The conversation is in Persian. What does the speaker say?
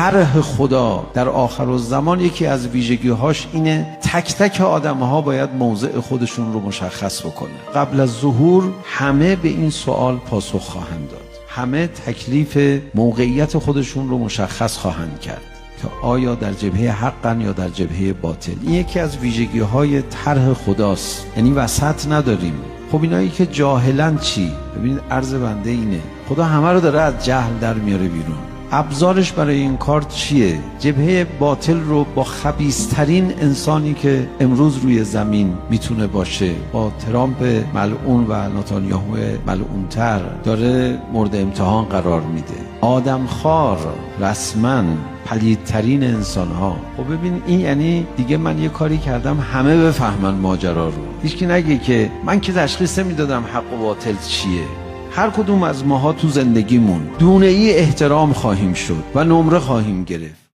طرح خدا در آخرالزمان یکی از ویژگی‌هاش اینه تک تک آدم‌ها باید موضع خودشون رو مشخص بکنن. قبل از ظهور همه به این سوال پاسخ خواهند داد. همه تکلیف موقعیت خودشون رو مشخص خواهند کرد که آیا در جبهه حقن یا در جبهه باطل. این یکی از ویژگی‌های طرح خداست، یعنی وسط نداریم. خب اینایی که جاهلن چی؟ ببینید عرض بنده اینه، خدا همه رو داره از جهل در میاره بیرون. ابزارش برای این کار چیه؟ جبهه باطل رو با خبیث‌ترین انسانی که امروز روی زمین میتونه باشه، با ترامپ ملعون و نتانیاهو ملعونتر داره مورد امتحان قرار میده. آدمخوار، رسما پلیدترین انسان ها. خب ببین این یعنی دیگه من یه کاری کردم همه بفهمن ماجرا رو. هیچکی نگه که من که تشخیص نمیدادم حق و باطل چیه. هر کدوم از ماها تو زندگیمون دونه ای احترام خواهیم شد و نمره خواهیم گرفت.